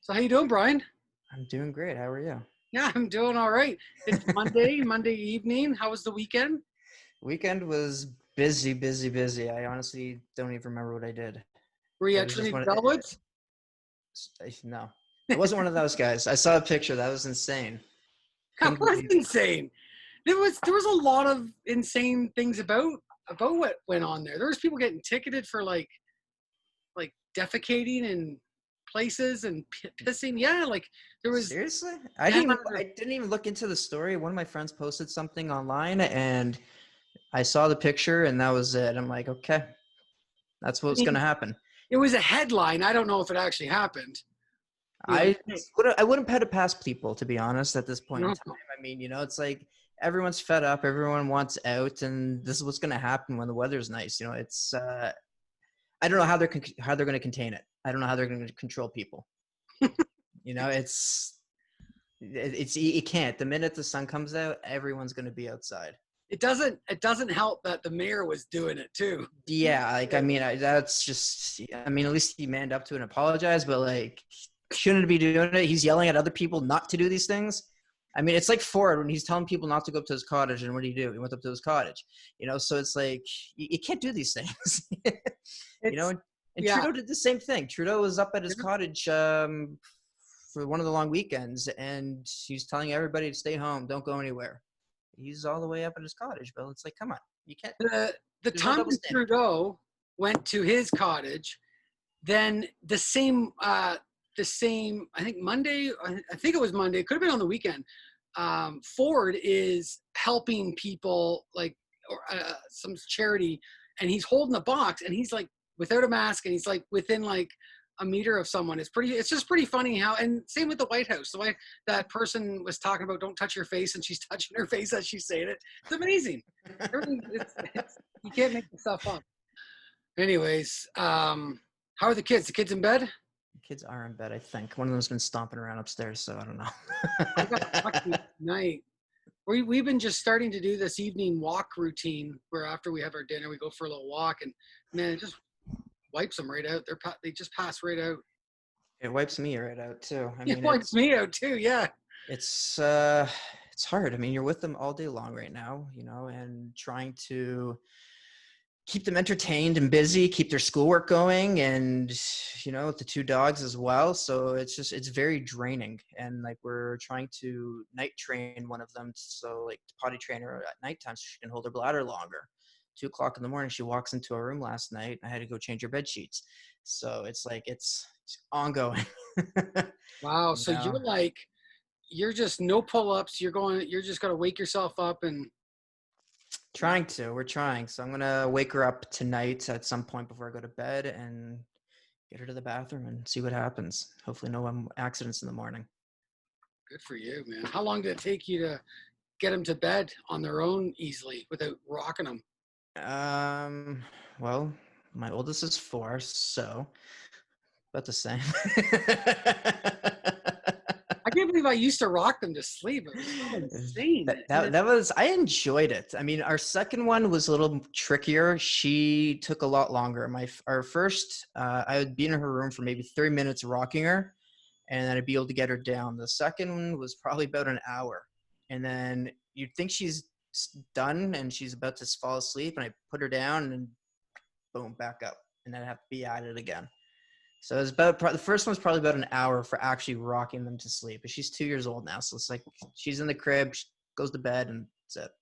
So how you doing, Bryan? I'm doing great. How are you? Yeah, I'm doing all right. It's Monday evening. How was the weekend? Weekend was busy, busy, busy. I honestly don't even remember what I did. Were you It at was just Trinity one. Bellwoods? No, I wasn't one of those guys. I saw a picture. That was insane. That Couldn't was believe. insane. There was a lot of insane things about what went on there. There was people getting ticketed for like defecating in places and pissing. Yeah, like there was. Seriously, Yeah, I didn't even look into the story. One of my friends posted something online, and I saw the picture, and that was it. I'm like, okay, that's I what's mean, gonna happen. it was a headline. I don't know if it actually happened. You know, I wouldn't pet it past people, to be honest, at this point in no, time. I mean, it's like everyone's fed up, everyone wants out, and this is what's going to happen when the weather's nice. It's I don't know how they're going to contain it. I don't know how they're going to control people. It's you can't. The minute the sun comes out, everyone's going to be outside. it doesn't help that the mayor was doing it too. Yeah, like I mean, that's just. I mean, at least he manned up to it and apologized, but like, shouldn't be doing it. He's yelling at other people not to do these things. I mean, it's like Ford when he's telling people not to go up to his cottage, and what do? He went up to his cottage. So it's like you can't do these things. It's And yeah. Trudeau did the same thing. Trudeau was up at his cottage for one of the long weekends, and he's telling everybody to stay home, don't go anywhere. He's all the way up at his cottage, but it's like, come on, you can't. The There's no time double when standard. Trudeau went to his cottage, then the same I think Monday, I think it was Monday, it could have been on the weekend. Ford is helping people like or some charity, and he's holding a box, and he's like without a mask, and he's like within like a meter of someone. It's just pretty funny how, and same with the White House. The way that person was talking about don't touch your face, and she's touching her face as she's saying it. It's amazing. Everything, you can't make this stuff up. Anyways, how are the kids? The kids in bed? Kids are in bed, I think. One of them's been stomping around upstairs, so I don't I got know. lucky tonight. We've been just starting to do this evening walk routine where after we have our dinner, we go for a little walk, and man, it just wipes them right out. They just pass right out. It wipes me right out too. I It mean, wipes me out too. Yeah. it's it's hard. I mean, you're with them all day long right now, and trying to keep them entertained and busy, keep their schoolwork going, and with the two dogs as well. So it's very draining. And like we're trying to night train one of them, so like potty train her at nighttime so she can hold her bladder longer. 2 o'clock in the morning, she walks into our room last night. I had to go change her bed sheets. So it's like it's ongoing. Wow. you So know, you're just no pull-ups. You're just gonna wake yourself up and wow. We're trying. So I'm gonna wake her up tonight at some point before I go to bed and get her to the bathroom and see what happens. Hopefully no accidents in the morning. Good for you, man. How long did it take you to get them to bed on their own easily without rocking them? Well, my oldest is 4, so about the same. I can't believe I used to rock them to sleep. It was so insane. And then, That was I enjoyed it. I mean, our second one was a little trickier. She took a lot longer. Our first, I would be in her room for maybe 30 minutes rocking her, and then I'd be able to get her down. The second one was probably about an hour, and then you'd think she's done and she's about to fall asleep, and I put her down and boom, back up, and then I have to be at it again. So it's about the first one's probably about an hour for actually rocking them to sleep. But she's 2 years old now, so it's like she's in the crib, she goes to bed, and that's it.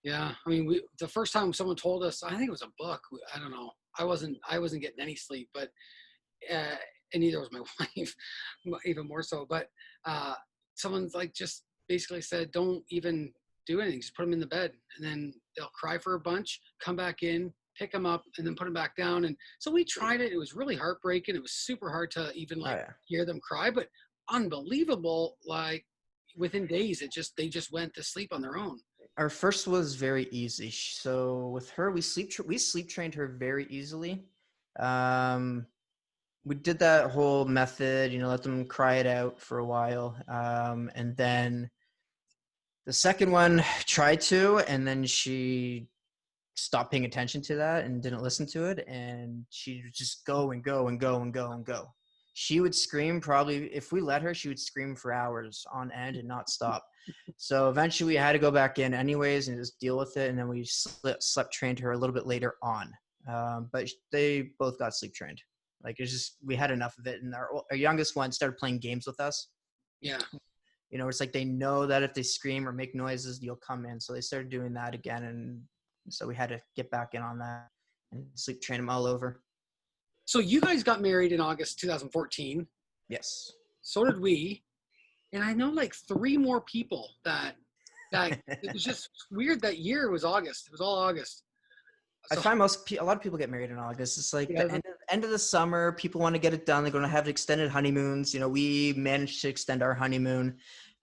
yeah, I mean, the first time someone told us, I think it was a book. I don't know. I wasn't getting any sleep, but uh, and neither was my wife, even more so. But uh, someone's like just basically said, don't even do anything. Just put them in the bed, and then they'll cry for a bunch, come back in, pick them up, and then put them back down. And so we tried it. It was really heartbreaking. It was super hard to even Oh like yeah. hear them cry, but unbelievable. Like within days, they just went to sleep on their own. Our first was very easy. So with her, we sleep trained her very easily. Um, we did that whole method, let them cry it out for a while, and then the second one tried to, and then she stopped paying attention to that and didn't listen to it, and she would just go and go and go and go and go. she would scream probably, if we let her, she would scream for hours on end and not stop. So eventually we had to go back in anyways and just deal with it. And then we slept trained her a little bit later on. But they both got sleep trained. Like, it's just, we had enough of it. And our youngest one started playing games with us. Yeah. You know, it's like they know that if they scream or make noises, you'll come in. So they started doing that again. And so we had to get back in on that and sleep train them all over. So you guys got married in August 2014. Yes. So did we. And I know like 3 more people that it was just weird. That year was August. It was all August. I So, find a lot of people get married in August. It's like yeah, the end of the summer. People want to get it done. They're going to have extended honeymoons. You know, we managed to extend our honeymoon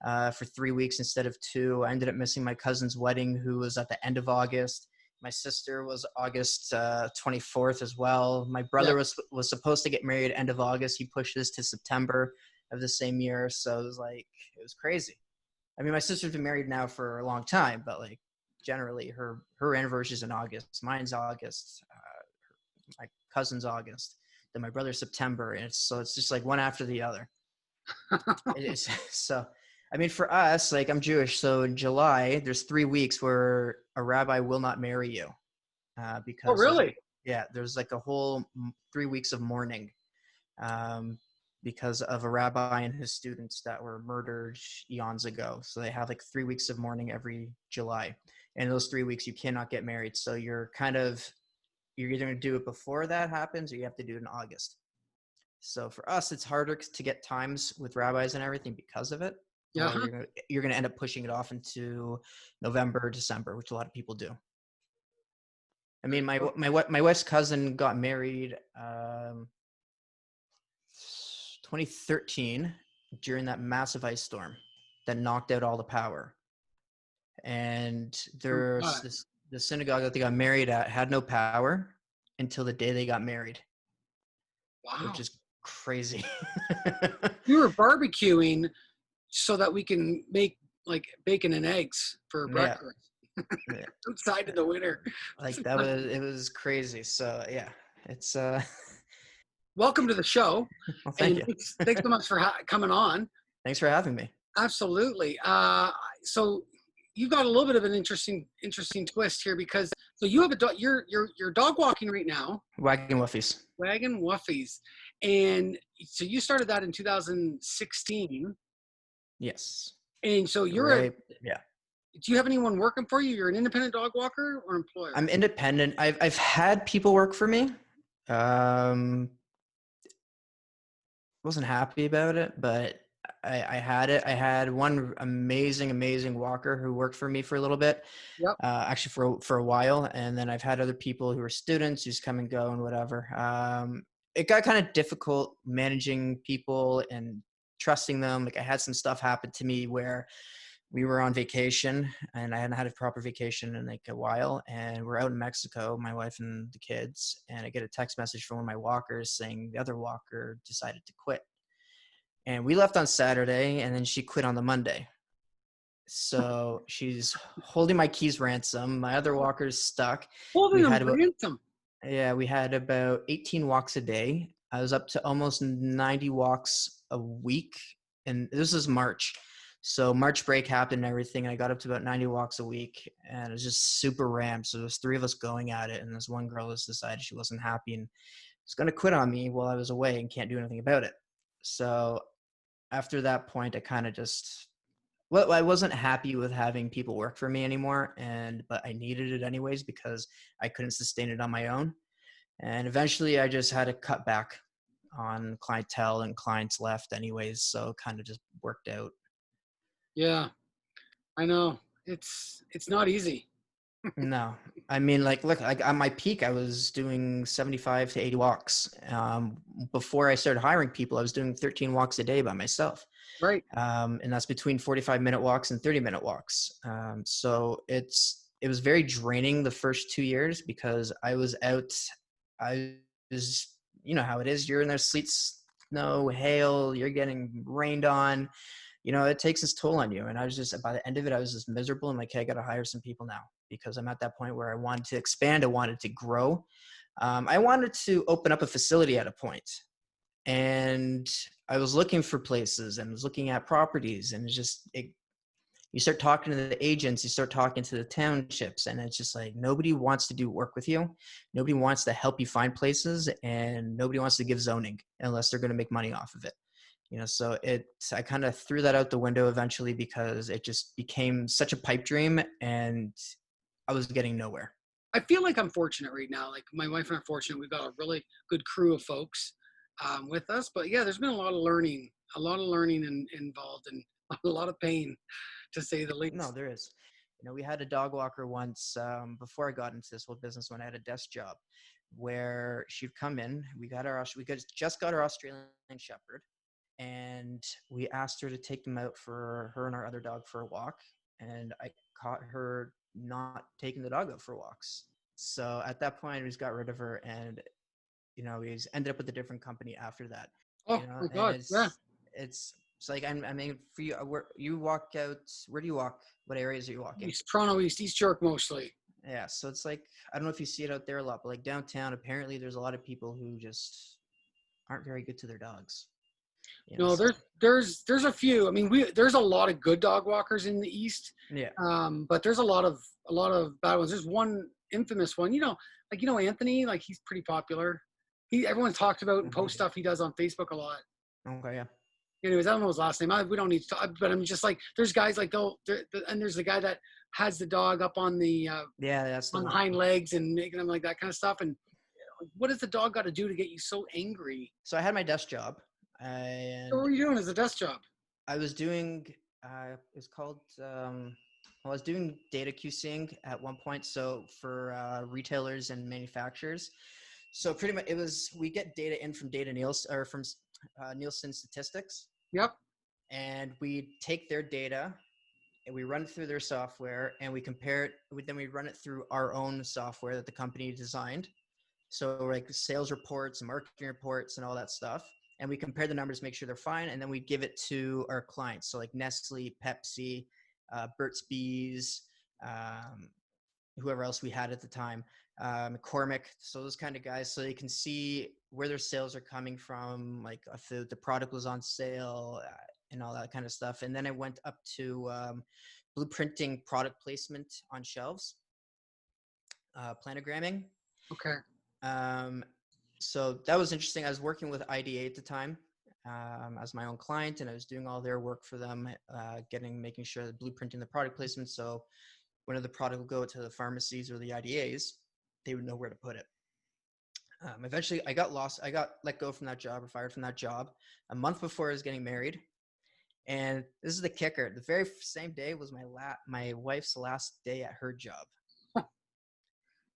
for 3 weeks instead of 2. I ended up missing my cousin's wedding, who was at the end of August. My sister was August 24th as well. My brother was supposed to get married end of August. He pushed this to September of the same year. So it was crazy. I mean, my sister's been married now for a long time, but like generally her anniversary is in August. Mine's August. My cousin's August. Then my brother's September. And it's just like one after the other. It's so, I mean, for us, like, I'm Jewish. So in July, there's 3 weeks where a rabbi will not marry you. Oh, Because really? there's like a whole 3 weeks of mourning. Because of a rabbi and his students that were murdered eons ago. So they have like 3 weeks of mourning every July. And those 3 weeks you cannot get married. So you're either going to do it before that happens or you have to do it in August. So for us, it's harder to get times with rabbis and everything because of it. Yeah. Or you're going to end up pushing it off into November or December, which a lot of people do. I mean, my wife's cousin got married 2013 during that massive ice storm that knocked out all the power. And there's the synagogue that they got married at had no power until the day they got married. Wow. Which is crazy. We were barbecuing so that we can make like bacon and eggs for breakfast. Yeah. Outside in the winter. Like it was crazy. So yeah, it's Welcome to the show. well, thank And you. thanks so much for coming on. Thanks for having me. Absolutely. So you got a little bit of an interesting twist here because so you have a dog. You're dog walking right now. Wagon Wuffies. Wagon Wuffies, and so you started that in 2016. Yes. And so yeah. Do you have anyone working for you? You're an independent dog walker or employer? I'm independent. I've had people work for me. Wasn't happy about it, but I had it. I had one amazing walker who worked for me for a little bit. Yep. Actually for a while. And then I've had other people who are students who's come and go and whatever. It got kind of difficult managing people and trusting them. Like I had some stuff happen to me where we were on vacation and I hadn't had a proper vacation in like a while. And we're out in Mexico, my wife and the kids. And I get a text message from one of my walkers saying the other walker decided to quit. And we left on Saturday and then she quit on the Monday. So she's holding my keys ransom. My other walker's stuck. Holding them ransom. Yeah, we had about 18 walks a day. I was up to almost 90 walks a week. And this is March. So March break happened and everything. And I got up to about 90 walks a week and it was just super ramped. So there's 3 of us going at it. And this one girl has decided she wasn't happy and was going to quit on me while I was away and can't do anything about it. So after that point, I kind of I wasn't happy with having people work for me anymore. But I needed it anyways because I couldn't sustain it on my own. And eventually I just had to cut back on clientele and clients left anyways. So it kind of just worked out. Yeah, I know. It's not easy. No, I mean, like, look, like on my peak, I was doing 75 to 80 walks. Before I started hiring people, I was doing 13 walks a day by myself. Right. And that's between 45-minute walks and 30-minute walks. So it was very draining the first 2 years because I was out. I was, you know how it is. You're in there, sleet, snow, hail. You're getting rained on. You know, it takes its toll on you. And I was just, by the end of it, I was just miserable. I'm like, hey, I got to hire some people now because I'm at that point where I wanted to expand. I wanted to grow. I wanted to open up a facility at a point. And I was looking for places and was looking at properties, and you start talking to the agents, you start talking to the townships, and it's just like nobody wants to do work with you. Nobody wants to help you find places, and nobody wants to give zoning unless they're going to make money off of it. So I kind of threw that out the window eventually because it just became such a pipe dream and I was getting nowhere. I feel like I'm fortunate right now. Like my wife and I are fortunate. We've got a really good crew of folks with us. But yeah, there's been a lot of learning involved, and a lot of pain, to say the No, least. there is. We had a dog walker once before I got into this whole business when I had a desk job where she'd come in. Just got our Australian Shepherd, and we asked her to take them out for her and our other dog for a walk. And I caught her not taking the dog out for walks. So at that point, we just got rid of her, and we ended up with a different company after that. Oh my And God, yeah. it's like I mean, for you, where you walk out, where do you walk? What areas are you walking? East Toronto, East York mostly. Yeah, so it's like I don't know if you see it out there a lot, but like downtown, apparently there's a lot of people who just aren't very good to their dogs. No, So there's a few. I mean, there's a lot of good dog walkers in the East, yeah, but there's a lot of bad ones. There's one infamous one. Anthony. Like he's pretty popular. Everyone talked about and post stuff he does on Facebook a lot. okay, yeah. Anyways, I don't know his last name. We don't need to talk, but I'm just like, there's guys like and there's the guy that has the dog up on the Yeah, that's the on the one. hind legs and making them like that kind of stuff. And what does the dog got to do to get you so angry? So I had my desk job, So what and were you doing as a desk job? I was doing it's called I was doing data QCing at one point, so for retailers and manufacturers. So pretty much we get data in from data Nielsen or from Nielsen statistics, Yep. and we take their data and we run it through their software and we compare it. Then we run it through our own software that the company designed. So like sales reports, marketing reports, and all that stuff. And we compare the numbers, make sure they're fine, and then we give it to our clients. So like Nestle, Pepsi, Burt's Bees, whoever else we had at the time, McCormick. So those kind of guys, so they can see where their sales are coming from, like if the product was on sale and all that kind of stuff. And then I went up to blueprinting product placement on shelves, planogramming. Okay. So that was interesting. I was working with IDA at the time as my own client, and I was doing all their work for them, making sure that blueprinting the product placement. So when the product would go to the pharmacies or the IDAs, they would know where to put it. Eventually, I got let go from that job or fired from that job a month before I was getting married. And this is the kicker. The very same day was my wife's last day at her job.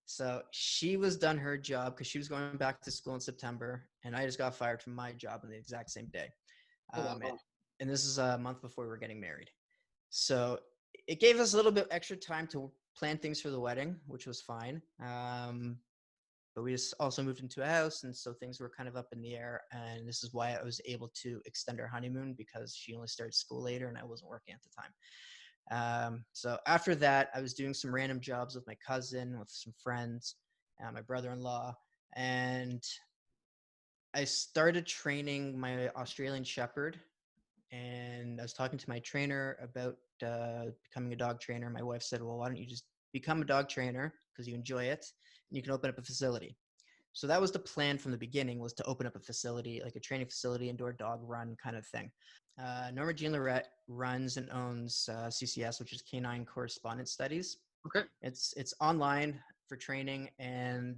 So she was done her job because she was going back to school in September, and I just got fired from my job on the exact same day. Oh, wow. And this is a month before we were getting married. So it gave us a little bit extra time to plan things for the wedding, which was fine. But we just also moved into a house, and so things were kind of up in the air. And this is why I was able to extend our honeymoon, because she only started school later and I wasn't working at the time. So after that, I was doing some random jobs with my cousin, with some friends, my brother-in-law, and I started training my Australian Shepherd. And I was talking to my trainer about becoming a dog trainer. My wife said, well, why don't you just become a dog trainer because you enjoy it and you can open up a facility. So that was the plan from the beginning, was to open up a facility, like a training facility, indoor dog run kind of thing. Norma Jean Lorette runs and owns CCS, which is Canine Correspondence Studies. Okay. It's online for training, and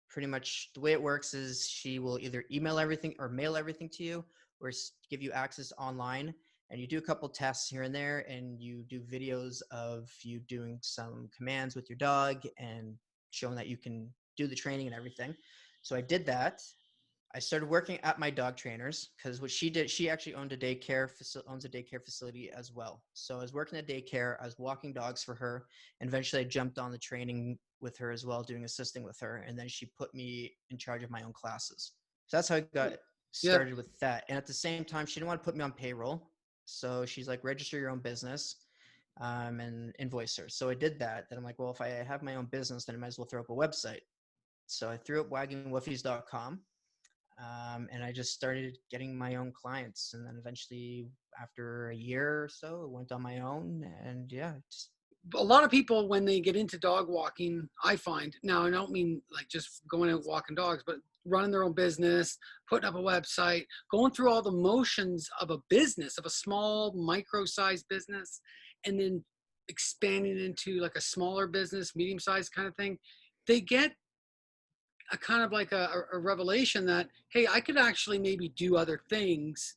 pretty much the way it works is she will either email everything or mail everything to you, or give you access online, and you do a couple tests here and there, and you do videos of you doing some commands with your dog and showing that you can do the training and everything. So I did that. I started working at my dog trainers because what she did, she actually owns a daycare facility as well. So I was working at daycare, I was walking dogs for her, and eventually I jumped on the training with her as well, assisting with her. And then she put me in charge of my own classes. So that's how I got Yeah. started with that. And at the same time, she didn't want to put me on payroll. So she's like, register your own business and invoice her. So I did that. Then I'm like, well, if I have my own business, then I might as well throw up a website. So I threw up waggingwoofies.com. And I just started getting my own clients, and then eventually, after a year or so, I went on my own, and yeah, just A lot of people, when they get into dog walking, I find, now I don't mean like just going out walking dogs, but running their own business, putting up a website, going through all the motions of a business, of a small micro-sized business, and then expanding into like a smaller business, medium-sized kind of thing. They get a kind of like a revelation that, hey, I could actually maybe do other things.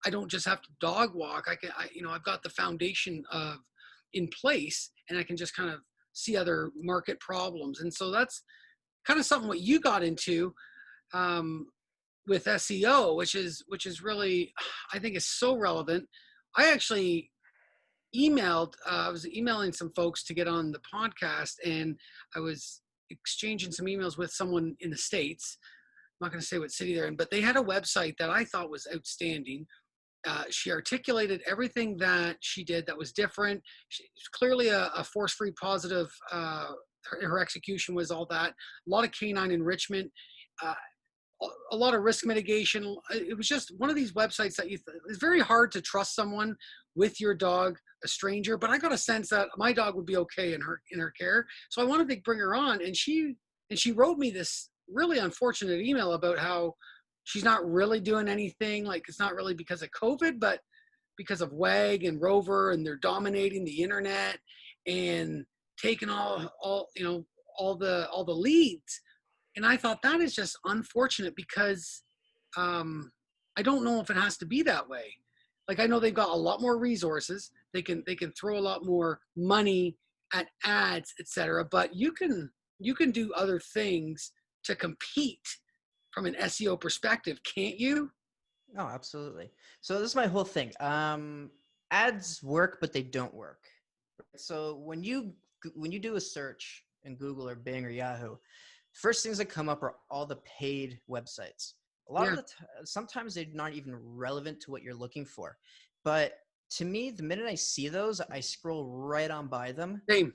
I don't just have to dog walk. I've got the foundation of in place, and I can just kind of see other market problems. And so that's kind of something what you got into, um, with SEO, which is really, I think, is so relevant. I actually I was emailing some folks to get on the podcast, and I was exchanging some emails with someone in the States. I'm not going to say what city they're in, but they had a website that I thought was outstanding. She articulated everything that she did that was different. She was clearly a force-free positive. Her execution was all that. A lot of canine enrichment. Uh, a lot of risk mitigation. It was just one of these websites that it's very hard to trust someone with your dog, a stranger. But I got a sense that my dog would be okay in her care. So I wanted to bring her on, and she wrote me this really unfortunate email about how she's not really doing anything. Like, it's not really because of COVID, but because of WAG and Rover, and they're dominating the internet and taking all the leads. And I thought that is just unfortunate because, I don't know if it has to be that way. Like, I know they've got a lot more resources. They can throw a lot more money at ads, etc. But you can do other things to compete from an SEO perspective, can't you? no, absolutely. So this is my whole thing. Ads work, but they don't work. So when you do a search in Google or Bing or Yahoo, first things that come up are all the paid websites. A lot of Yeah, the sometimes they're not even relevant to what you're looking for. But to me, the minute I see those, I scroll right on by them same.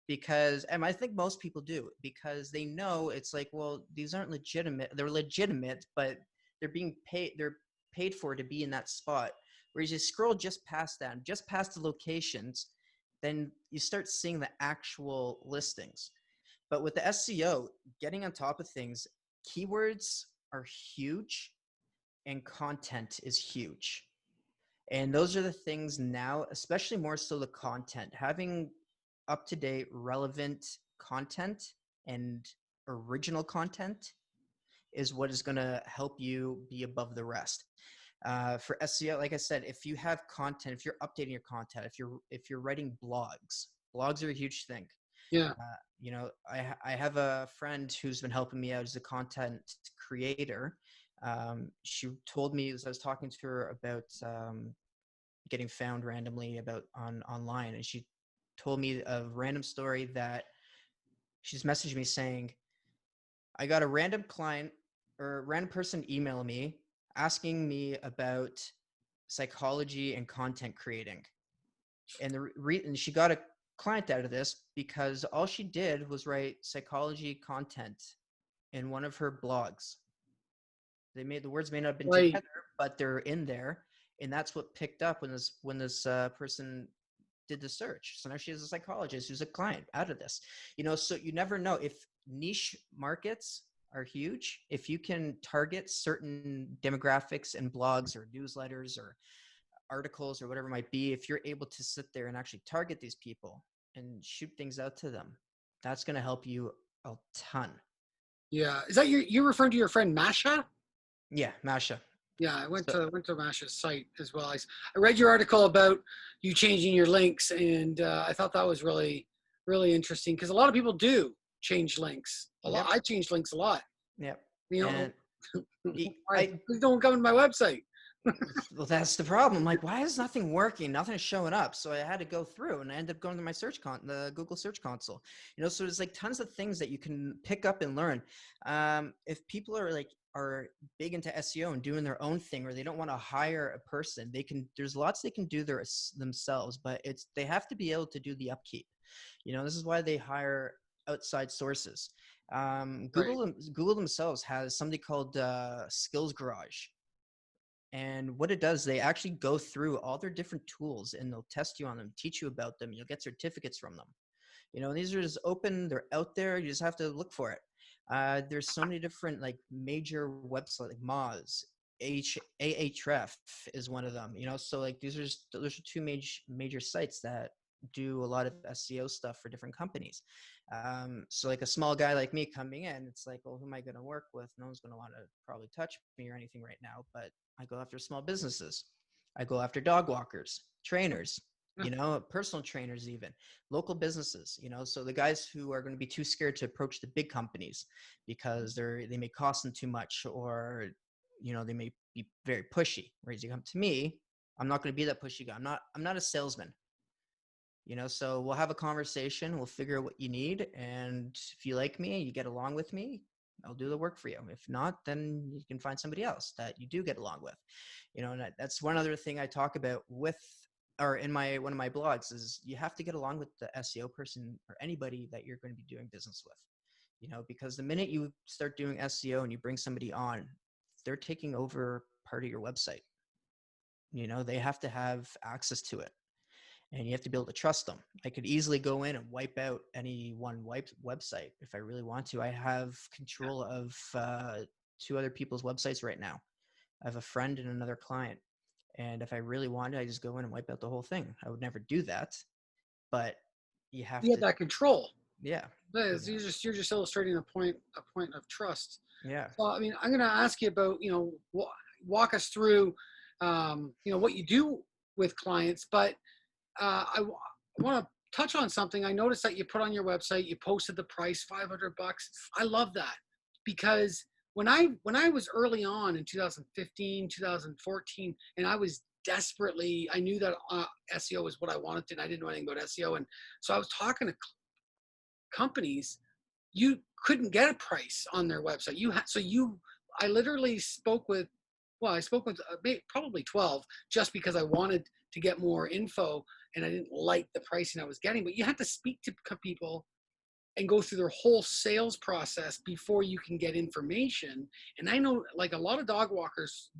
because, and I think most people do, because they know it's like, well, these aren't legitimate. They're legitimate, but they're being paid. They're paid for to be in that spot. Whereas you scroll just past that, just past the locations, then you start seeing the actual listings. But with the SEO, getting on top of things, keywords are huge and content is huge. And those are the things now, especially more so the content. Having up to date, relevant content and original content is what is going to help you be above the rest. For SEO, like I said, if you have content, if you're updating your content, if you're writing blogs are a huge thing. Yeah. I have a friend who's been helping me out as a content creator. She told me as I was talking to her about getting found randomly about online, and she told me a random story that she's messaged me saying, I got a random client or random person email me asking me about psychology and content creating. And and she got a client out of this because all she did was write psychology content in one of her blogs. The words may not have been Right. together, but they're in there, and that's what picked up when this person did the search. So now she has a psychologist who's a client out of this. So you never know if niche markets are huge. If you can target certain demographics and blogs or newsletters or articles or whatever it might be, if you're able to sit there and actually target these people and shoot things out to them, that's going to help you a ton. Yeah. Is that you're referring to your friend Masha? Yeah, Masha. Yeah, I went So to Masha's site as well. I read your article about you changing your links, and I thought that was really really interesting because a lot of people do change links. A lot. yep, I change links a lot. yep. You know, And why? I Please don't come to my website. well, that's the problem. Like, why is nothing working? Nothing is showing up. So I had to go through, and I ended up going to my the Google Search Console. So there's like tons of things that you can pick up and learn. If people are big into SEO and doing their own thing, or they don't want to hire a person, they can. There's lots they can do themselves, but they have to be able to do the upkeep. This is why they hire outside sources. Right. Google themselves has something called Skills Garage. And what it does, they actually go through all their different tools and they'll test you on them, teach you about them. You'll get certificates from them. These are just open, they're out there. You just have to look for it. There's so many different like major websites like Moz, Ahref is one of them. So like those are two major sites that do a lot of SEO stuff for different companies. So like a small guy like me coming in, it's like, well, who am I going to work with? No one's going to want to probably touch me or anything right now, but I go after small businesses. I go after dog walkers, trainers, personal trainers, even local businesses, so the guys who are going to be too scared to approach the big companies because they may cost them too much, or they may be very pushy. Whereas you come to me, I'm not going to be that pushy guy. I'm not a salesman. So we'll have a conversation, we'll figure out what you need, and if you like me, you get along with me, I'll do the work for you. If not, then you can find somebody else that you do get along with. And that's one other thing I talk about in one of my blogs, is you have to get along with the SEO person or anybody that you're going to be doing business with. Because the minute you start doing SEO and you bring somebody on, they're taking over part of your website. They have to have access to it, and you have to be able to trust them. I could easily go in and wipe out any one website if I really want to. I have control of two other people's websites right now. I have a friend and another client. And if I really wanted, I just go in and wipe out the whole thing. I would never do that, but you have You have to, that control. yeah, You're just illustrating a point of trust. yeah. So I mean, I'm going to ask you about walk us through what you do with clients, but I want to touch on something. I noticed that you put on your website, you posted the price, $500. I love that, because when I was early on in 2015, 2014, and I knew that SEO was what I wanted to, and I didn't know anything about SEO. And so I was talking to companies. You couldn't get a price on their website. I literally spoke with probably 12, just because I wanted to get more info and I didn't like the pricing I was getting. But you have to speak to people and go through their whole sales process before you can get information. And I know, like, a lot of dog walkers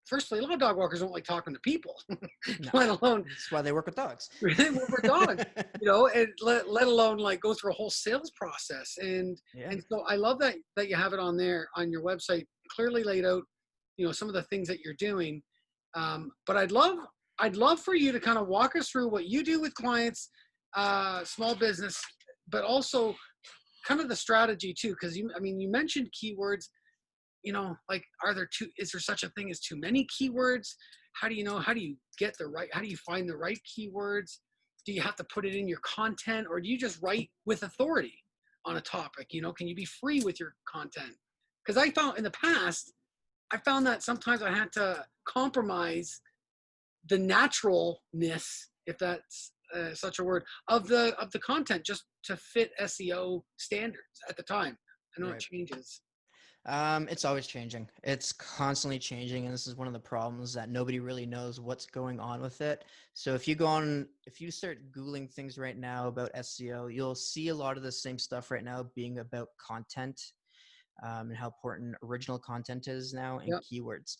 firstly, a lot of dog walkers don't like talking to people, No, let alone that's why they work with dogs. really work with dogs, and let alone like go through a whole sales process. And Yeah. and so I love that you have it on there on your website, clearly laid out, some of the things that you're doing. But I'd love for you to kind of walk us through what you do with clients, small business, but also kind of the strategy too, because you mentioned keywords. Like, is there such a thing as too many keywords? How do you get how do you find the right keywords? Do you have to put it in your content, or do you just write with authority on a topic? Can you be free with your content? Because I found in the past, that sometimes I had to compromise the naturalness, if that's such a word, of the content, just to fit SEO standards at the time. I know it Right. changes. It's always changing. It's constantly changing, and this is one of the problems, that nobody really knows what's going on with it. So if you start Googling things right now about SEO, you'll see a lot of the same stuff right now being about content, and how important original content is now, and Yep. keywords.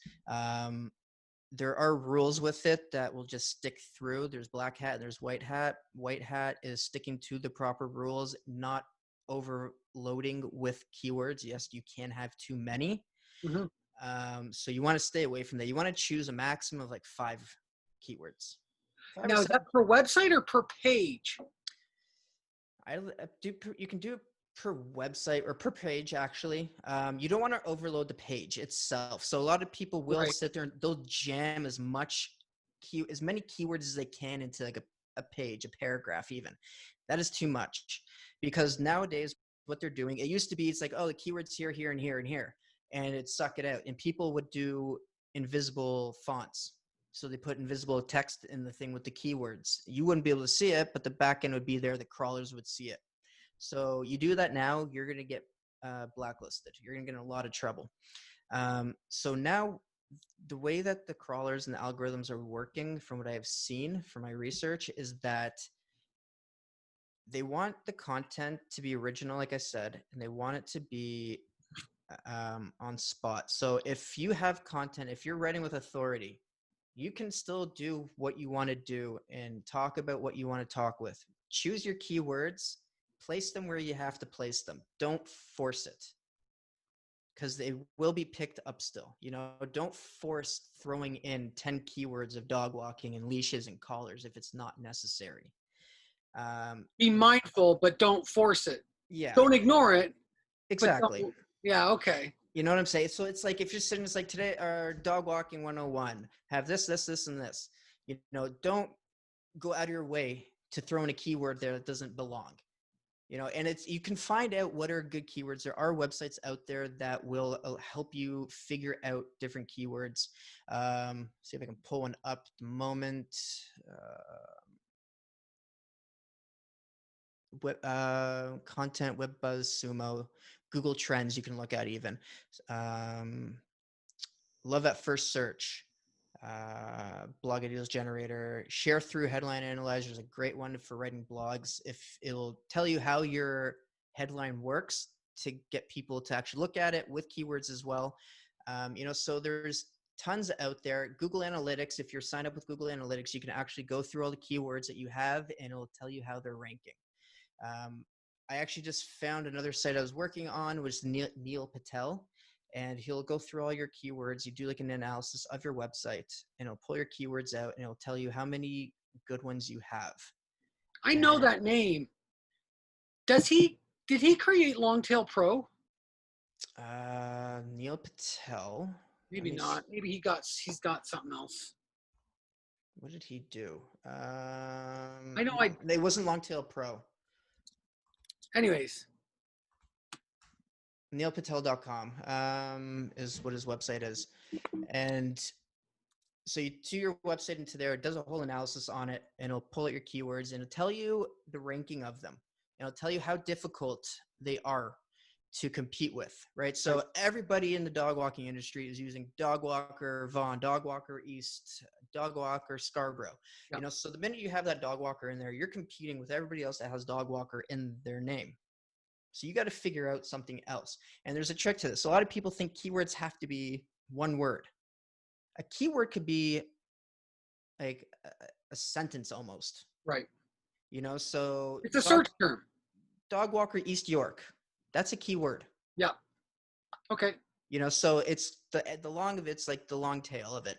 There are rules with it that will just stick through. There's black hat, there's white hat. White hat is sticking to the proper rules, not overloading with keywords. Yes, you can have too many. Mm-hmm. So you want to stay away from that. You want to choose a maximum of like 5 keywords. 5 or Now, is 7. that per website or per page? You can do it per website or per page, actually. You don't want to overload the page itself. So a lot of people will Right. sit there and they'll jam as many keywords as they can into like a page, a paragraph even. That is too much, because nowadays what they're doing, it used to be, it's like, oh, the keywords here, here, and here, and here, and it'd suck it out. And people would do invisible fonts. So they put invisible text in the thing with the keywords. You wouldn't be able to see it, but the backend would be there. The crawlers would see it. So you do that now, you're going to get blacklisted. You're going to get in a lot of trouble. So now the way that the crawlers and the algorithms are working, from what I have seen from my research, is that they want the content to be original, like I said, and they want it to be on spot. So if you have content, if you're writing with authority, you can still do what you want to do and talk about what you want to talk with. Choose your keywords, place them where you have to place them. Don't force it, because they will be picked up still. Don't force throwing in 10 keywords of dog walking and leashes and collars if it's not necessary. Be mindful, but don't force it. Yeah, Don't ignore it. But exactly. yeah, okay. You know what I'm saying? So it's like if you're sitting, it's like today, our dog walking 101, have this, and this. Don't go out of your way to throw in a keyword there that doesn't belong. And you can find out what are good keywords. There are websites out there that will help you figure out different keywords. See if I can pull one up at the moment. Content, Web Buzz, Sumo, Google Trends you can look at even. Love at First Search, Blog Ideas Generator, Share Through Headline Analyzer is a great one for writing blogs. If it'll tell you how your headline works to get people to actually look at it with keywords as well. So there's tons out there. Google Analytics, if you're signed up with Google Analytics, you can actually go through all the keywords that you have and it'll tell you how they're ranking. I actually just found another site I was working on, was Neil Patel, and he'll go through all your keywords. You do like an analysis of your website, and it'll pull your keywords out, and it'll tell you how many good ones you have. I know that name. Did he create Longtail Pro? Neil Patel. Maybe not. Maybe he's got something else. What did he do? I know. It wasn't Longtail Pro. Anyways, neilpatel.com is what his website is. And so you do your website into there, it does a whole analysis on it, and it'll pull out your keywords and it'll tell you the ranking of them. And it'll tell you how difficult they are to compete with, right? So everybody in the dog walking industry is using Dog Walker Vaughan, Dog Walker East, Dog Walker Scarborough. Yep. So the minute you have that dog walker in there, you're competing with everybody else that has dog walker in their name. So you got to figure out something else. And there's a trick to this. A lot of people think keywords have to be one word. A keyword could be like a sentence almost. Right. So it's a search term. Dog walker East York. That's a keyword. Yeah. Okay. So it's the long of it's like the long tail of it.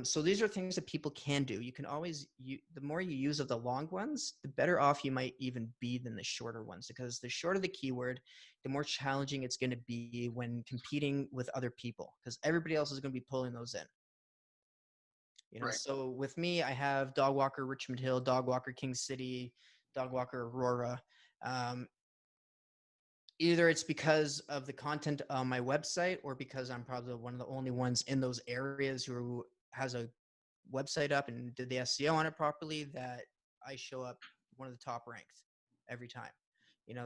So these are things that people can do. You can always, the more you use of the long ones, the better off you might even be than the shorter ones, because the shorter the keyword, the more challenging it's going to be when competing with other people, because everybody else is going to be pulling those in. Right. So with me, I have Dog Walker Richmond Hill, Dog Walker King City, Dog Walker Aurora. Either it's because of the content on my website, or because I'm probably one of the only ones in those areas who has a website up and did the SEO on it properly, that I show up one of the top ranked every time.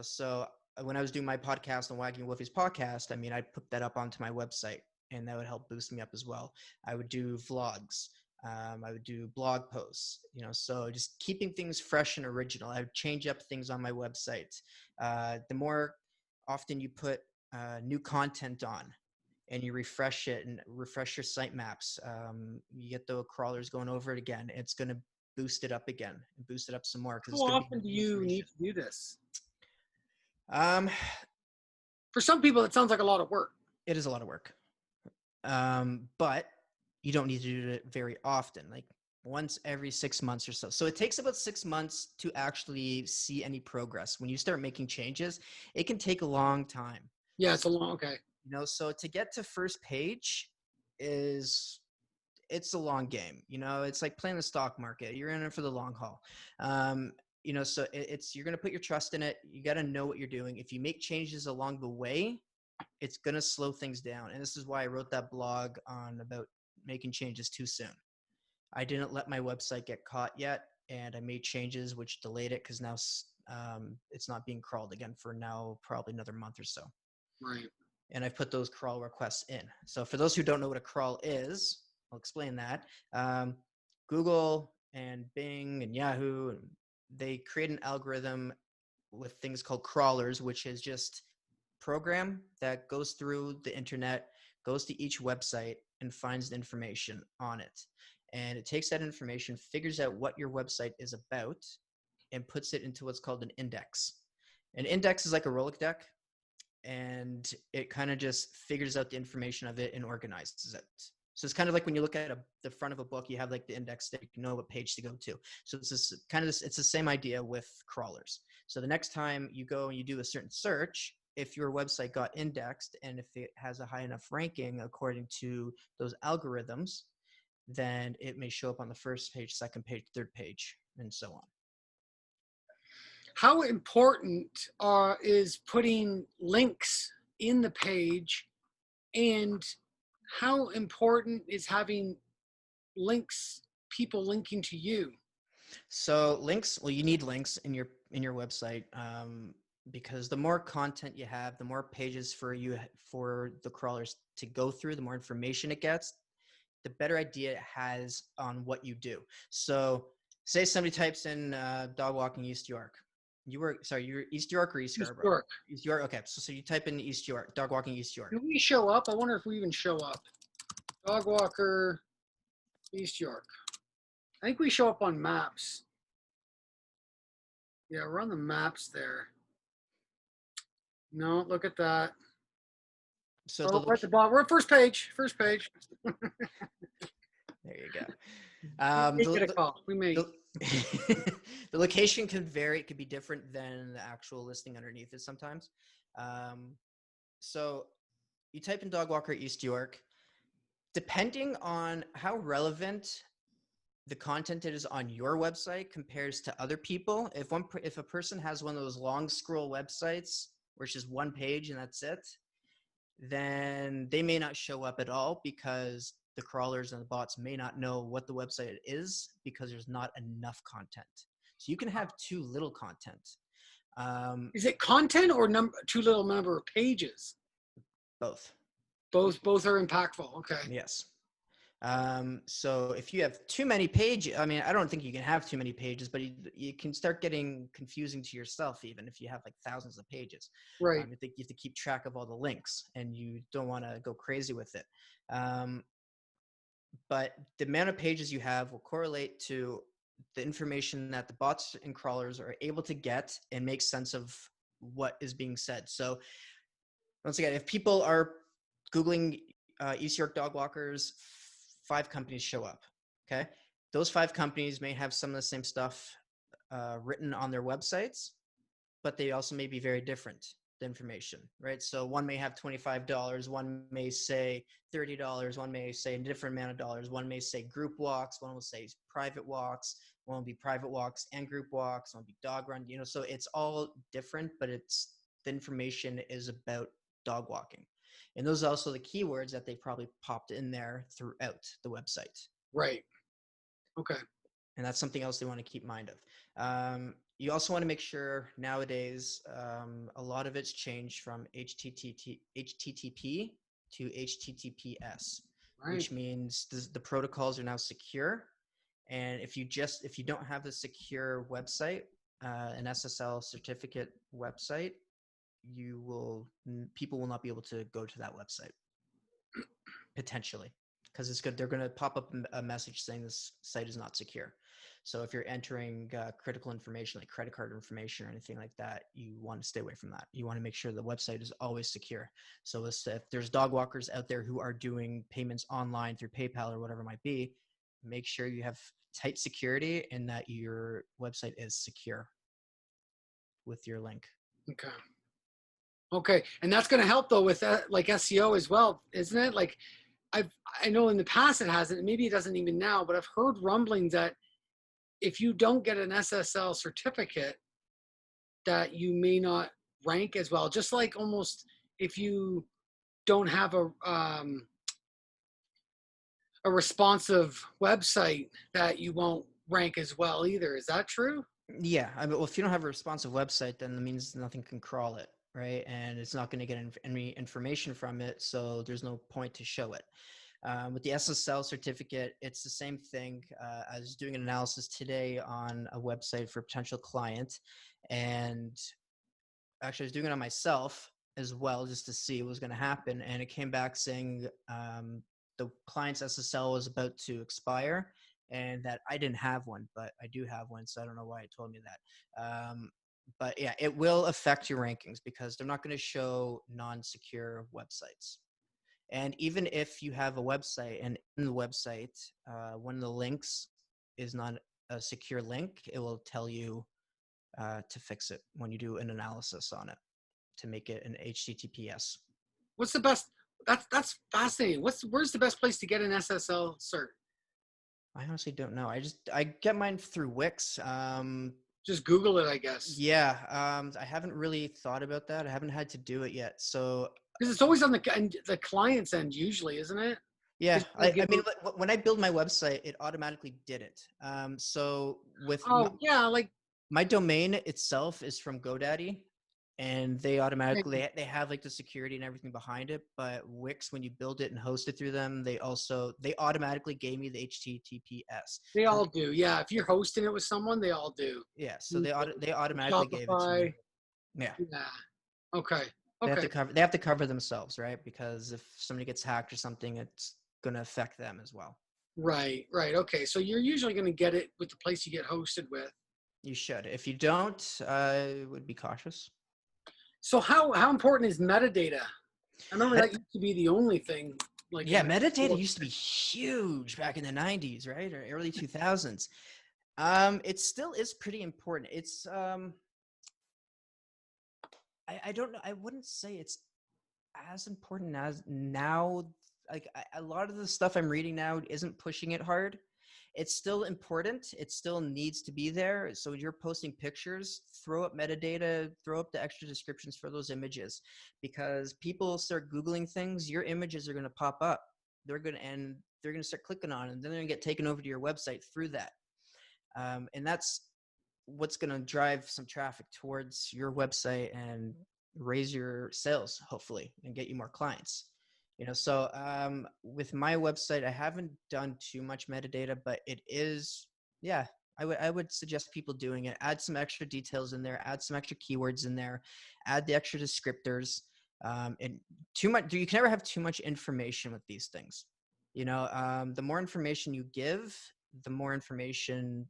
So when I was doing my podcast on Wagging Wolfie's podcast, I put that up onto my website, and that would help boost me up as well. I would do vlogs. I would do blog posts, so just keeping things fresh and original. I would change up things on my website. The more often you put new content on and you refresh it and refresh your sitemaps, you get the crawlers going over it again. It's going to boost it up again and boost it up some more. How often do you need to do this? For some people, it sounds like a lot of work. It is a lot of work. But you don't need to do it very often, like once every 6 months or so. So it takes about 6 months to actually see any progress. When you start making changes, it can take a long time. Yeah, it's a long, okay. So to get to first page it's a long game. It's like playing the stock market. You're in it for the long haul. So you're going to put your trust in it. You got to know what you're doing. If you make changes along the way, it's going to slow things down. And this is why I wrote that blog on about making changes too soon. I didn't let my website get caught yet, and I made changes which delayed it, because now it's not being crawled again for now probably another month or so. Right. And I've put those crawl requests in. So for those who don't know what a crawl is, I'll explain that. Google and Bing and Yahoo and they create an algorithm with things called crawlers, which is just program that goes through the internet, goes to each website and finds the information on it. And it takes that information, figures out what your website is about, and puts it into what's called an index. An index is like a Rolodex, and it kind of just figures out the information of it and organizes it. So it's kind of like when you look at the front of a book, you have like the index that you know what page to go to. So it's this kind of it's the same idea with crawlers. So the next time you go and you do a certain search, if your website got indexed and if it has a high enough ranking according to those algorithms, then it may show up on the first page, second page, third page, and so on. How important is putting links in the page, and how important is having links, people linking to you? So links, well, you need links in your website, because the more content you have, the more pages for the crawlers to go through, the more information it gets, the better idea it has on what you do. So say somebody types in dog walking East York. You're East York or East Scarborough? York. East York. Okay, so you type in East York, dog walking East York. Do we show up? I wonder if we even show up. Dog walker, East York. I think we show up on maps. Yeah, we're on the maps there. No, look at that. So we're at the bottom. We're at first page. First page. There you go. We get a call. We may. The location can vary. It could be different than the actual listing underneath it sometimes. So you type in dog walker East York. Depending on how relevant the content is on your website compares to other people, if a person has one of those long scroll websites where it's just one page and that's it, then they may not show up at all because the crawlers and the bots may not know what the website is because there's not enough content. So you can have too little content. Is it content or too little number of pages? Both. Both are impactful. Okay. Yes. So if you have too many pages, I mean, I don't think you can have too many pages, but you can start getting confusing to yourself, even if you have like thousands of pages. Right. I think you have to keep track of all the links and you don't want to go crazy with it. But the amount of pages you have will correlate to the information that the bots and crawlers are able to get and make sense of what is being said. So once again, if people are Googling East York dog walkers, 5 companies show up. Okay. Those 5 companies may have some of the same stuff written on their websites, but they also may be very different, the information, right? So one may have $25, one may say $30, one may say a different amount of dollars, one may say group walks, one will say private walks, one will be private walks and group walks, one will be dog run, so it's all different, but the information is about dog walking. And those are also the keywords that they probably popped in there throughout the website. Right. Okay. And that's something else they want to keep mind of. You also want to make sure nowadays, a lot of it's changed from HTTP to HTTPS, Right. which means the protocols are now secure. And if you don't have a secure website, an SSL certificate website, people will not be able to go to that website potentially because they're going to pop up a message saying this site is not secure. So if you're entering critical information like credit card information or anything like that, you want to stay away from that. You want to make sure the website is always secure. So if there's dog walkers out there who are doing payments online through PayPal or whatever it might be, make sure you have tight security and that your website is secure with your link. Okay. And that's going to help though with like SEO as well, isn't it? Like I know in the past it hasn't, maybe it doesn't even now, but I've heard rumblings that if you don't get an SSL certificate, that you may not rank as well. Just like almost if you don't have a responsive website, that you won't rank as well either. Is that true? Yeah. I mean, well, if you don't have a responsive website, then it means nothing can crawl it, right? And it's not going to get any information from it. So there's no point to show it. With the SSL certificate, it's the same thing. I was doing an analysis today on a website for a potential client, and actually I was doing it on myself as well just to see what was going to happen. And it came back saying the client's SSL was about to expire and that I didn't have one, but I do have one. So I don't know why it told me that. But yeah, it will affect your rankings because they're not going to show non-secure websites. And even if you have a website and in the website, one of the links is not a secure link, it will tell you to fix it when you do an analysis on it to make it an HTTPS. What's the best? That's fascinating. Where's the best place to get an SSL cert? I honestly don't know. I get mine through Wix. Just Google it, I guess. Yeah, I haven't really thought about that. I haven't had to do it yet. So Because it's always on the client's end, usually, isn't it? yeah, Give I mean, when I build my website, it automatically did it. So with oh yeah, like my domain itself is from GoDaddy, and they automatically they have like the security and everything behind it. But Wix, when you build it and host it through them, they automatically gave me the HTTPS. they all do. Yeah, if you're hosting it with someone, they all do. Yeah, so they automatically gave it to me. Shopify. Yeah. Yeah. Okay. They have Okay. to cover themselves, right? Because if somebody gets hacked or something, it's going to affect them as well. Right. Right. Okay. So you're usually going to get it with the place you get hosted with. You should. If you don't, I would be cautious. So how important is metadata? I remember that used to be the only thing. Like Yeah, metadata used to be huge back in the 90s, right? Or early 2000s. It still is pretty important. It's I don't know. I wouldn't say it's as important as now. Like a lot of the stuff I'm reading now isn't pushing it hard. It's still important. It still needs to be there. So when you're posting pictures, throw up metadata, throw up the extra descriptions for those images, because people start Googling things, your images are going to pop up. They're going to start clicking on it, and then they're going to get taken over to your website through that. And that's what's going to drive some traffic towards your website and raise your sales, hopefully, and get you more clients. So with my website, I haven't done too much metadata, but it is, yeah, I would suggest people doing it. Add some extra details in there, add some extra keywords in there, add the extra descriptors. And too much, you can never have too much information with these things. The more information you give, the more information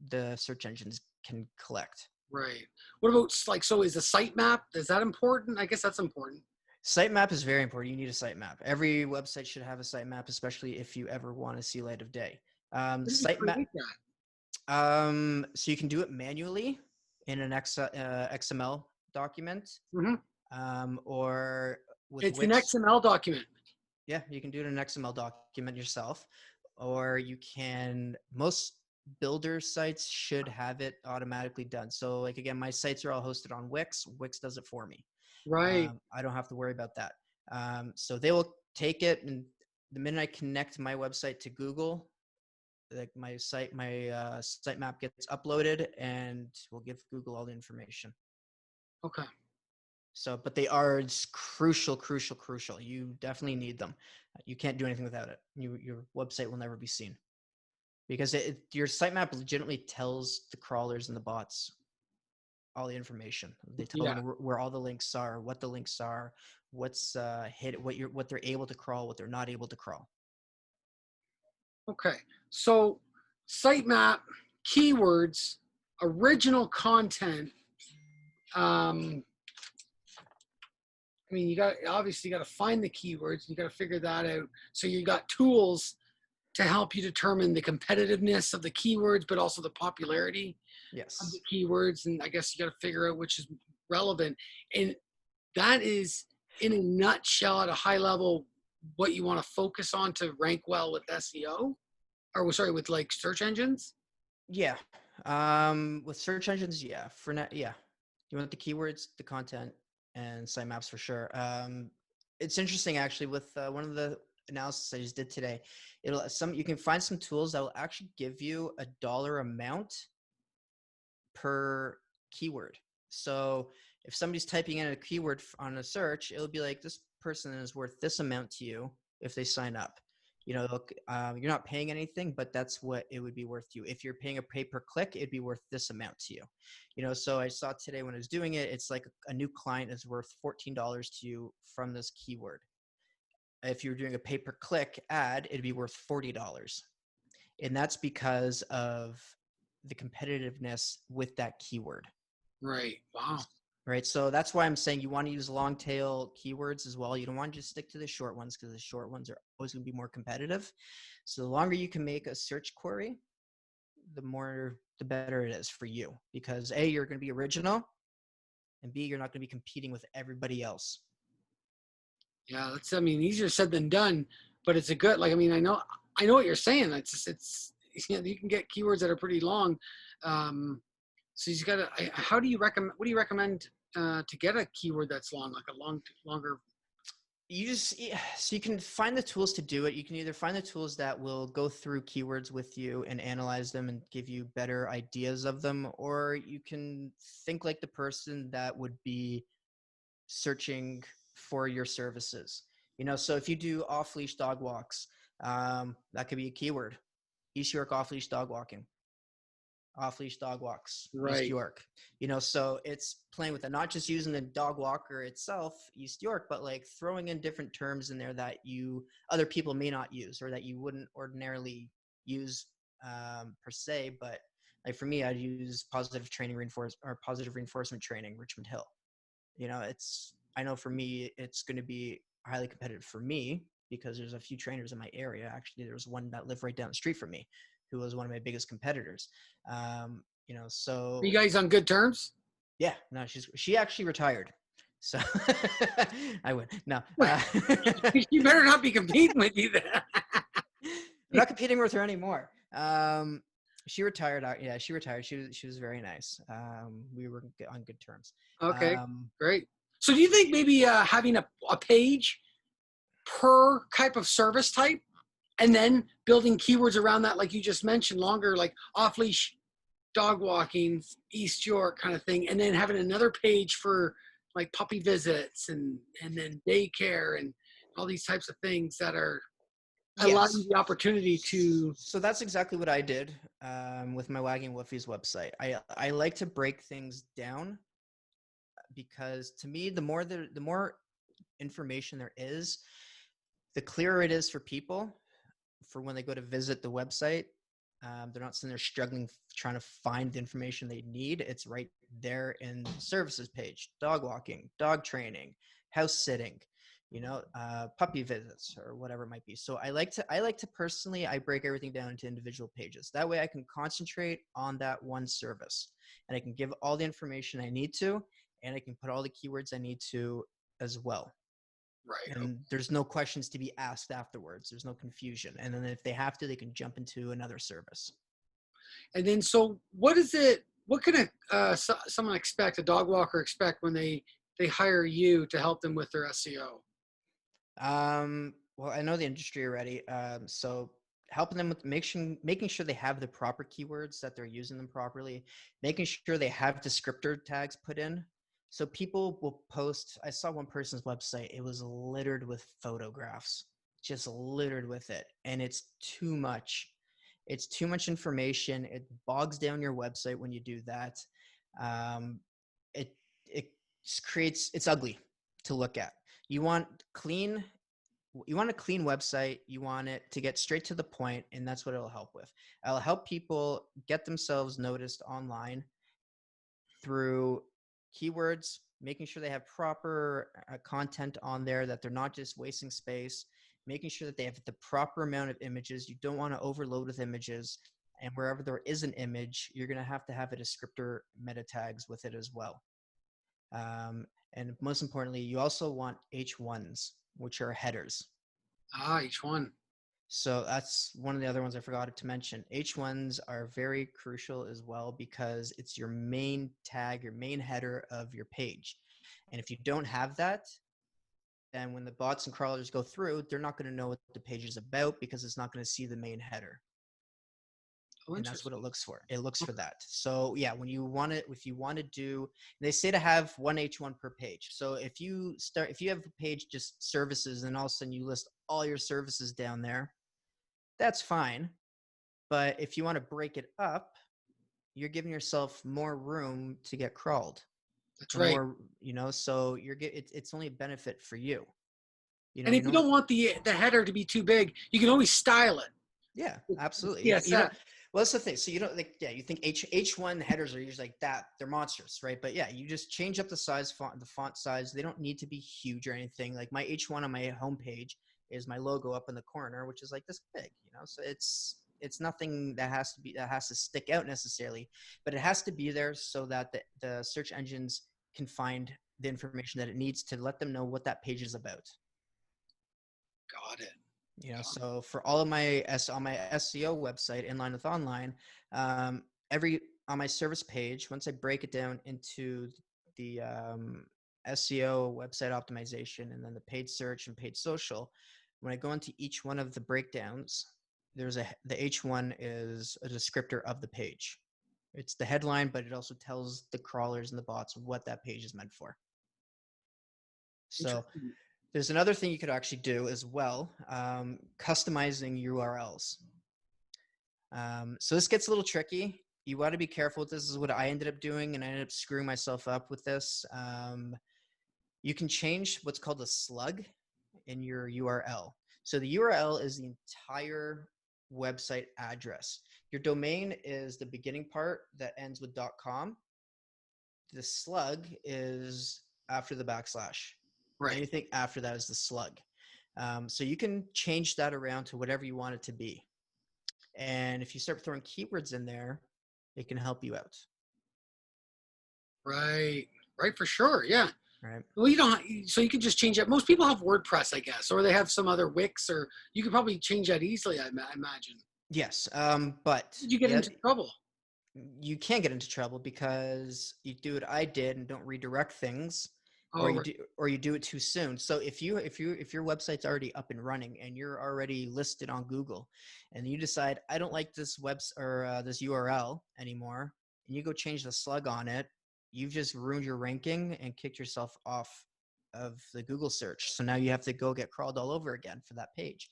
the search engines can collect. right. What about like so? Is a sitemap? Is that important? I guess that's important. Sitemap is very important. You need a sitemap. Every website should have a sitemap, especially if you ever want to see light of day. How do you Sitemap. create that? So you can do it manually in an XML document, or with It's an Wix. XML document. Yeah, you can do it in an XML document yourself, or you can. Most builder sites should have it automatically done. So, like again, my sites are all hosted on Wix. Wix does it for me. Right. I don't have to worry about that. So they will take it, and the minute I connect my website to Google, like my sitemap gets uploaded, and we'll give Google all the information. Okay. So, but they are crucial. You definitely need them. You can't do anything without it. Your website will never be seen because your sitemap legitimately tells the crawlers and the bots all the information. They tell them where all the links are, what the links are, what's what they're able to crawl, what they're not able to crawl. Okay. So sitemap, keywords, original content. I mean, you got to find the keywords. You got to figure that out. So you got tools to help you determine the competitiveness of the keywords, but also the popularity of the Yes. keywords. And I guess you got to figure out which is relevant. And that is, in a nutshell, at a high level, what you want to focus on to rank well with SEO, or sorry, with like search engines. Yeah. With search engines, yeah. For now, yeah. You want the keywords, the content, and sitemaps for sure. It's interesting actually with one of the analysis I just did today. You can find some tools that will actually give you a dollar amount per keyword. So if somebody's typing in a keyword on a search, it'll be like, this person is worth this amount to you if they sign up. look, you're not paying anything, but that's what it would be worth to you. If you're paying a pay per click, it'd be worth this amount to you. So I saw today when I was doing it, it's like a new client is worth $14 to you from this keyword. If you're doing a pay per click ad, it'd be worth $40. And that's because of the competitiveness with that keyword. Right. Wow. Right. So that's why I'm saying you want to use long tail keywords as well. You don't want to just stick to the short ones because the short ones are always going to be more competitive. So the longer you can make a search query, the better it is for you, because A, you're going to be original, and B, you're not going to be competing with everybody else. Yeah, easier said than done, but it's a good, I know what you're saying. It's you can get keywords that are pretty long. So you got to, what do you recommend to get a keyword that's long, like a longer? So you can find the tools to do it. You can either find the tools that will go through keywords with you and analyze them and give you better ideas of them, or you can think like the person that would be searching for your services. So if you do off-leash dog walks, that could be a keyword. East York off-leash dog walking. Off-leash dog walks, Right. East York. So it's playing with it, not just using the dog walker itself, East York, but like throwing in different terms in there that other people may not use or that you wouldn't ordinarily use per se. But like for me, I'd use positive reinforcement training, Richmond Hill. I know for me, it's going to be highly competitive for me because there's a few trainers in my area. Actually, there's one that lived right down the street from me who was one of my biggest competitors. So. Are you guys on good terms? Yeah, no, she actually retired. So I would. No. You better not be competing with you then. I'm not competing with her anymore. She retired. Yeah, she retired. She was very nice. We were on good terms. Okay, great. So do you think maybe having a page per type of service type and then building keywords around that, like you just mentioned, longer, like off-leash dog walking, East York kind of thing, and then having another page for like puppy visits and then daycare and all these types of things that are allowing the opportunity to. So that's exactly what I did with my Wagging Woofie's website. I like to break things down because to me, the more information there is, the clearer it is for people for when they go to visit the website. They're not sitting there struggling trying to find the information they need. It's right there in the services page: dog walking, dog training, house sitting, puppy visits, or whatever it might be. So I like to personally, I break everything down into individual pages. That way I can concentrate on that one service and I can give all the information I need to, and I can put all the keywords I need to as well. Right. And there's no questions to be asked afterwards. There's no confusion. And then if they have to, they can jump into another service. And then, so what can someone expect, a dog walker expect when they hire you to help them with their SEO? Well, I know the industry already. So helping them with making sure they have the proper keywords, that they're using them properly, making sure they have descriptor tags put in. So people will post, I saw one person's website, it was littered with photographs, just littered with it. And it's too much. It's too much information. It bogs down your website when you do that. It it's ugly to look at. You want a clean website. You want it to get straight to the point, and that's what it'll help with. It'll help people get themselves noticed online through keywords, making sure they have proper content on there, that they're not just wasting space, making sure that they have the proper amount of images. You don't want to overload with images. And wherever there is an image, you're going to have a descriptor meta tags with it as well. And most importantly, you also want H1s, which are headers. H1. So that's one of the other ones I forgot to mention. H1s are very crucial as well because it's your main tag, your main header of your page. And if you don't have that, then when the bots and crawlers go through, they're not going to know what the page is about because it's not going to see the main header. And that's what it looks for. It looks for that. So yeah, if you want to do, they say to have one H1 per page. So if you have a page just services and all of a sudden you list all your services down there, that's fine. But if you want to break it up, you're giving yourself more room to get crawled, That's or right. more, so it's only a benefit for you. And You if you know, don't want the header to be too big, you can always style it. yeah, With absolutely. CSS. Well, that's the thing. So you think H1 headers are usually like that. They're monstrous, right? But yeah, you just change up the font size. They don't need to be huge or anything. Like my H1 on my homepage is my logo up in the corner, which is like this big, so it's nothing that has to stick out necessarily, but it has to be there so that the search engines can find the information that it needs to let them know what that page is about. Got it. So for all of on my SEO website, Inline with Online, every on my service page, once I break it down into the SEO, website optimization, and then the paid search and paid social, when I go into each one of the breakdowns, the H1 is a descriptor of the page. It's the headline, but it also tells the crawlers and the bots what that page is meant for. So Interesting. there's another thing you could actually do as well, customizing URLs. So this gets a little tricky. You want to be careful with this. This is what I ended up doing, and I ended up screwing myself up with this. You can change what's called a slug in your URL. So the URL is the entire website address. Your domain is the beginning part that ends with .com. The slug is after the backslash. Right. Anything after that is the slug. So you can change that around to whatever you want it to be. And if you start throwing keywords in there, it can help you out. Right. Right. For sure. Yeah. Right. Well, you don't. So you can just change it. Most people have WordPress, I guess, or they have some other Wix, or you could probably change that easily. I imagine. Yes. But Did you get yeah, into trouble? you can get into trouble because you do what I did and don't redirect things, or Oh, right. you do it too soon. So if your website's already up and running and you're already listed on Google, and you decide I don't like this this URL anymore, and you go change the slug on it, you've just ruined your ranking and kicked yourself off of the Google search. So now you have to go get crawled all over again for that page.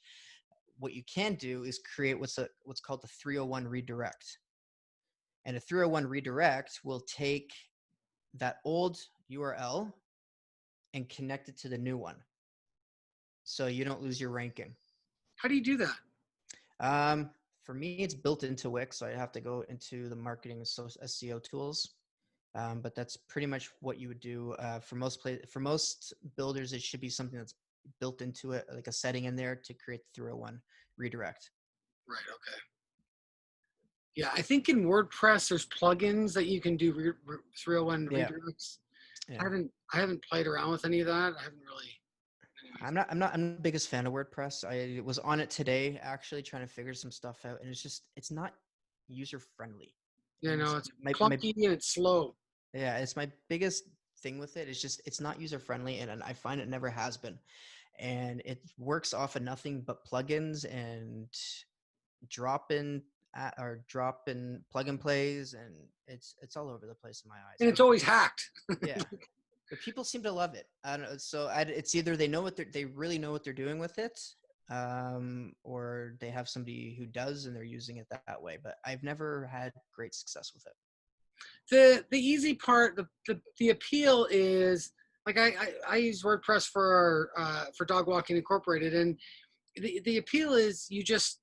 What you can do is create what's called the 301 redirect. And a 301 redirect will take that old URL and connect it to the new one, so you don't lose your ranking. How do you do that? For me, it's built into Wix, so I have to go into the marketing SEO tools. But that's pretty much what you would do for most builders. It should be something that's built into it, like a setting in there to create the 301 redirect. Right. Okay. Yeah, I think in WordPress there's plugins that you can do 301 Yeah, redirects. I yeah. haven't played around with any of that. I haven't really. Anyways. I'm the biggest fan of WordPress. I was on it today actually trying to figure some stuff out, and it's not user friendly. Yeah, And no, it's my clunky and it's slow. yeah, it's my biggest thing with it. It's not user friendly, and I find it never has been. And it works off of nothing but plugins and drop in drop in plug and plays, and it's all over the place in my eyes. And it's always hacked. Yeah, but people seem to love it. I don't know. So it's either they really know what they're doing with it, or they have somebody who does and they're using it that way. But I've never had great success with it. The easy part, the appeal is like I use WordPress for Dog Walking Incorporated, and the appeal is you just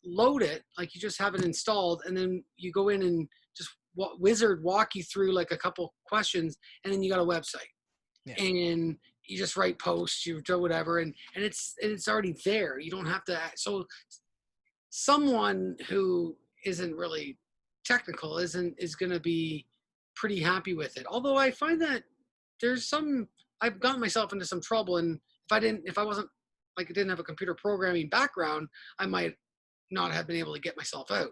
load it, like you just have it installed, and then you go in and just wizard walk you through like a couple questions, and then you got a website, Yeah. and you just write posts, you do whatever, and it's already there. You don't have to. So someone who isn't really technical is going to be pretty happy with it. Although I find that there's some I've gotten myself into some trouble, and if I wasn't like I didn't have a computer programming background, I might not have been able to get myself out.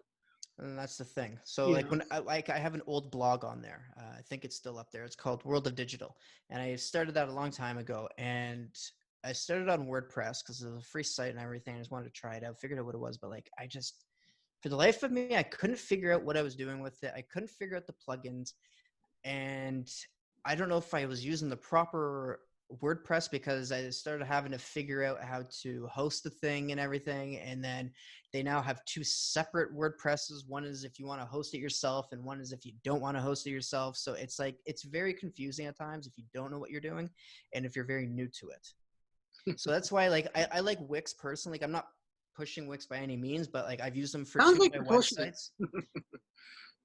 And that's the thing. So You like know, I have an old blog on there. I think it's still up there. It's called World of Digital, and I started that a long time ago. And I started on WordPress because it was a free site and everything. I just wanted to try it out, figured out what it was, but like for the life of me, I couldn't figure out what I was doing with it. I couldn't figure out the plugins, and I don't know if I was using the proper WordPress because I started having to figure out how to host the thing and everything. And then they now have two separate WordPresses. One is if you want to host it yourself, and one is if you don't want to host it yourself. So it's like, it's very confusing at times if you don't know what you're doing and if you're very new to it. So that's why, like, I like Wix personally. Like, I'm not pushing Wix by any means, but like I've used them for Sounds two like of you're my pushing it. websites.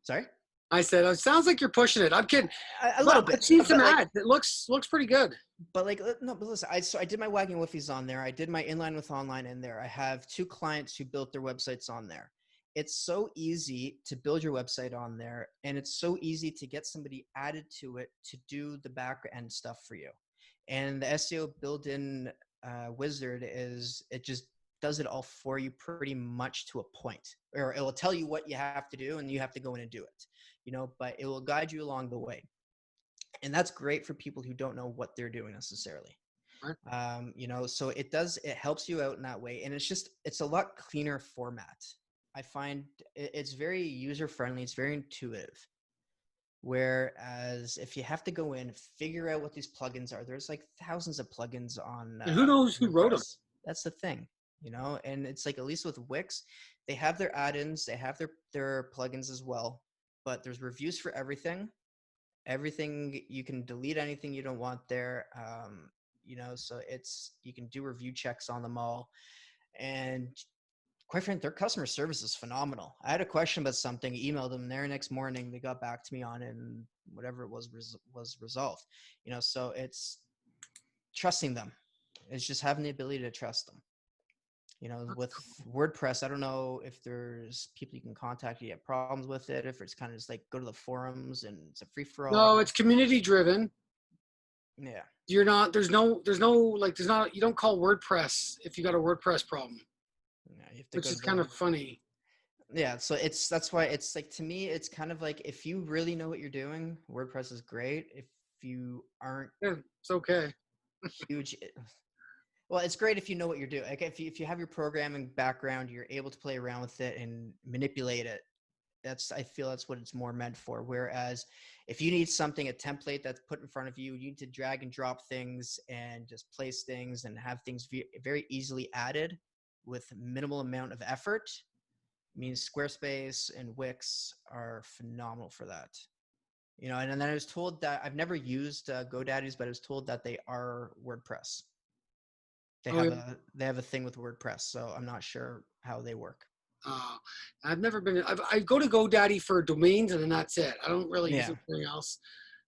Sorry? I said, it sounds like you're pushing it. I'm kidding. A little But bit. I've seen some But like, ads. It looks pretty good. but like, no, but listen, so I did my Wagging Woofies on there. I did my Inline with Online in there. I have 2 clients who built their websites on there. It's so easy to build your website on there, and it's so easy to get somebody added to it to do the back end stuff for you. And the SEO built-in wizard it just does it all for you pretty much to a point, or it will tell you what you have to do, and you have to go in and do it, but it will guide you along the way. And that's great for people who don't know what they're doing necessarily. Right. So it helps you out in that way. And it's a lot cleaner format. I find it's very user friendly. It's very intuitive. Whereas if you have to go in, figure out what these plugins are, there's like thousands of plugins on And who knows who wrote them? WordPress. That's the thing, and it's like, at least with Wix, they have their add-ins, they have their plugins as well, but there's reviews for everything. You can delete anything you don't want there. So you can do review checks on them all. And quite frankly, their customer service is phenomenal. I had a question about something, emailed them there next morning. They got back to me on it, and whatever it was resolved. So it's trusting them. It's just having the ability to trust them. With WordPress, I don't know if there's people you can contact you have problems with it, if it's kind of just like go to the forums and it's a free for all. No, it's community driven. Yeah. You don't call WordPress if you got a WordPress problem, Yeah, you have to which go is to kind of funny. Yeah, so that's why it's like, to me, it's kind of like, if you really know what you're doing, WordPress is great. If you aren't Yeah, it's okay. huge, well, it's great if you know what you're doing. Like, if you have your programming background, you're able to play around with it and manipulate it. I feel that's what it's more meant for. Whereas if you need something, a template that's put in front of you, you need to drag and drop things and just place things and have things very easily added with minimal amount of effort. Means Squarespace and Wix are phenomenal for that. And then I was told that I've never used GoDaddy's, but I was told that they are WordPress. They Oh, have yeah. a thing with WordPress, so I'm not sure how they work. I've never been. I go to GoDaddy for domains, and then that's it. I don't really use Yeah. anything else.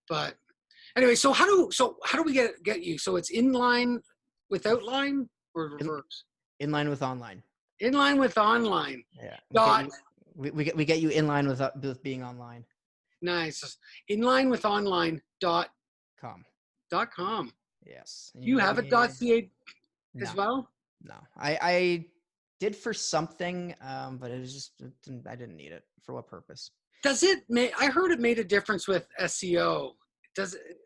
But anyway, so how do we get you? So it's inline with outline or In, reverse? Inline with Online. Inline with online. Yeah. Dot. We get you in line with being online. Nice. Inline with online Com. .com. Yes. You have a .ca No. as well? No. I did for something, but it was just, I didn't need it. For what purpose? Does it make? I heard it made a difference with SEO. Does it?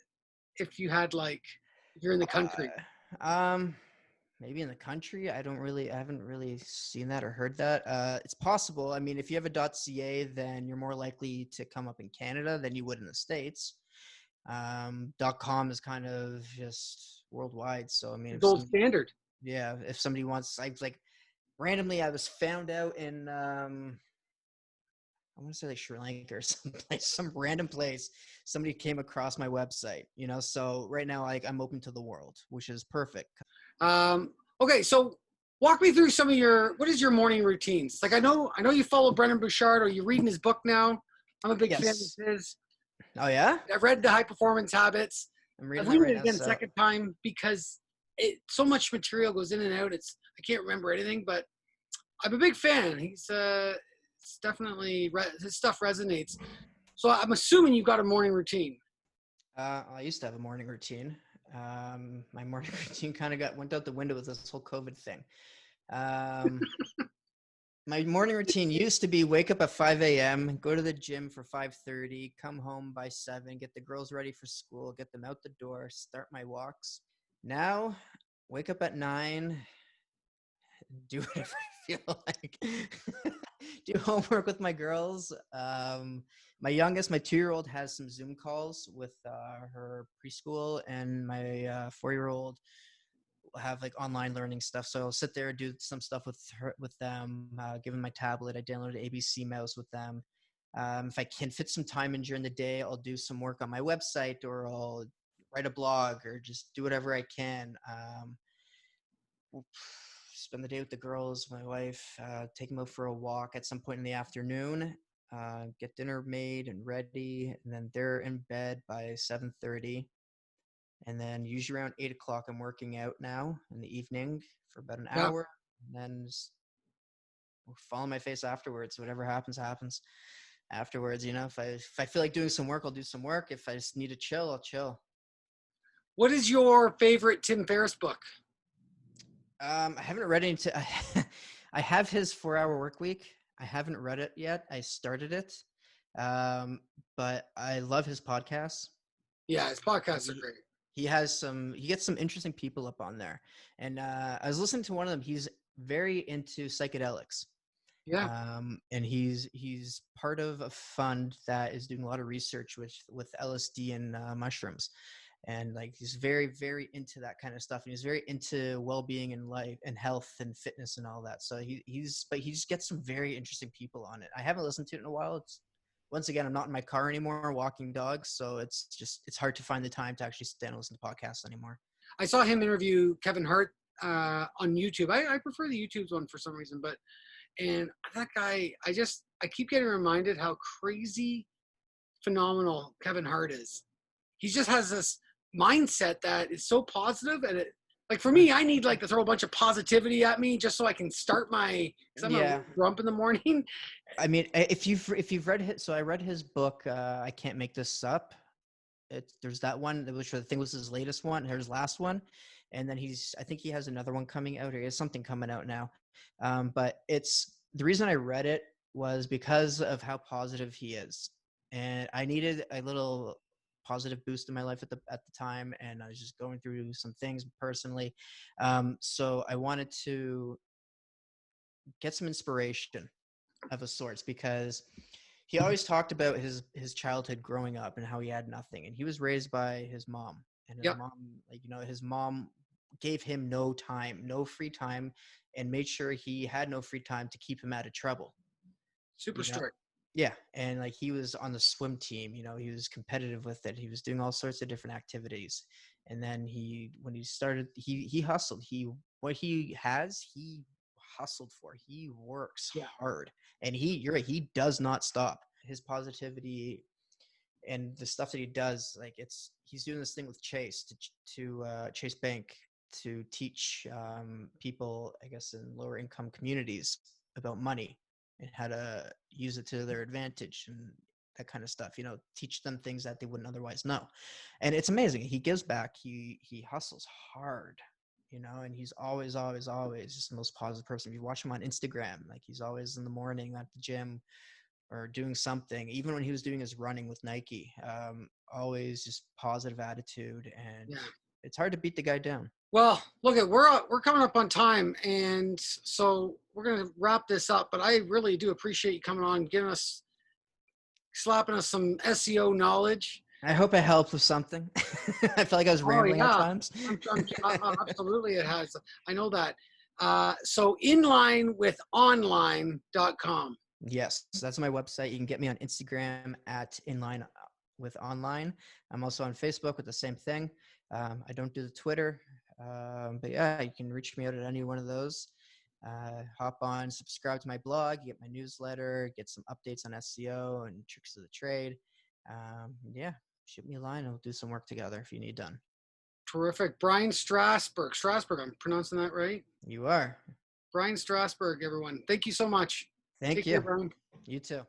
If you had if you're in the country. Maybe in the country. I haven't really seen that or heard that. It's possible. I mean, if you have a .ca, then you're more likely to come up in Canada than you would in the States. .com is kind of just worldwide. So I mean, Gold standard. Yeah, if somebody wants, randomly, I was found out in I want to say like Sri Lanka or some random place. Somebody came across my website, So right now, I'm open to the world, which is perfect. Okay, so walk me through what is your morning routines? Like I know you follow Brennan Bouchard. Are you reading his book now? I'm a big fan of his. Oh yeah? I've read the High Performance Habits. I'm reading I've read right it now, again second time because so much material goes in and out. I can't remember anything, but I'm a big fan. It's definitely his stuff resonates. So I'm assuming you've got a morning routine. I used to have a morning routine. My morning routine kind of went out the window with this whole COVID thing. My morning routine used to be wake up at 5 a.m., go to the gym for 5:30, come home by 7, get the girls ready for school, get them out the door, start my walks. Now, wake up at 9, do whatever I feel like. do homework with my girls. My youngest, my 2-year-old, has some Zoom calls with her preschool, and my 4-year-old will have like online learning stuff. So I'll sit there, do some stuff with them, give them my tablet. I downloaded ABC Mouse with them. If I can fit some time in during the day, I'll do some work on my website, or I'll write a blog, or just do whatever I can. Spend the day with the girls, my wife, take them out for a walk at some point in the afternoon, get dinner made and ready, and then they're in bed by 7:30. And then usually around 8 o'clock, I'm working out now in the evening for about an Yeah. hour, and then just fall on my face afterwards. Whatever happens, happens afterwards. If I feel like doing some work, I'll do some work. If I just need to chill, I'll chill. What is your favorite Tim Ferriss book? I haven't read any. I have his 4-Hour Work Week. I haven't read it yet. I started it, but I love his podcasts. Yeah, his podcasts are great. He gets some interesting people up on there. And I was listening to one of them. He's very into psychedelics. Yeah. And he's part of a fund that is doing a lot of research with LSD and mushrooms. And like, he's very, very into that kind of stuff. And he's very into well-being and life and health and fitness and all that. So he just gets some very interesting people on it. I haven't listened to it in a while. Once again, I'm not in my car anymore walking dogs. So it's hard to find the time to actually sit down and listen to podcasts anymore. I saw him interview Kevin Hart on YouTube. I prefer the YouTube's one for some reason, and that guy, I keep getting reminded how crazy phenomenal Kevin Hart is. He just has this mindset that is so positive, and like for me, I need like to throw a bunch of positivity at me just so I can start because I'm a grump in the morning. I mean, if you've read his, so I read his book, I Can't Make This Up. There's that one, which I think was his latest one, or his last one, and then I think he has another one coming out, or he has something coming out now. But the reason I read it was because of how positive he is, and I needed a little positive boost in my life at the time, and I was just going through some things personally. So I wanted to get some inspiration of a sorts, because he always talked about his childhood growing up and how he had nothing, and he was raised by his mom, and his mom, his mom gave him no free time, and made sure he had no free time to keep him out of trouble. Super strict. Yeah. And like, he was on the swim team, he was competitive with it. He was doing all sorts of different activities. And then when he started, he hustled. What he has, he hustled for. He works hard, and you're right, he does not stop. His positivity and the stuff that he does, like, he's doing this thing with Chase to Chase Bank, to teach people, I guess, in lower income communities about money and how to use it to their advantage and that kind of stuff, teach them things that they wouldn't otherwise know. And it's amazing. He gives back. He hustles hard, and he's always, always, always just the most positive person. If you watch him on Instagram, like, he's always in the morning at the gym or doing something, even when he was doing his running with Nike, always just positive attitude. And it's hard to beat the guy down. Well, look, we're coming up on time, and so we're going to wrap this up. But I really do appreciate you coming on, slapping us some SEO knowledge. I hope it helped with something. I feel like I was rambling at times. Absolutely, it has. I know that. So inlinewithonline.com. Yes, that's my website. You can get me on Instagram at inlinewithonline. I'm also on Facebook with the same thing. I don't do the Twitter. But yeah, you can reach me out at any one of those. Hop on, subscribe to my blog, get my newsletter, get some updates on SEO and tricks of the trade. Shoot me a line and we'll do some work together if you need done. Terrific. Bryan Strasberg. I'm pronouncing that right? You are. Bryan Strasberg, everyone. Thank you so much. Thank you. Take care, Bryan. You too.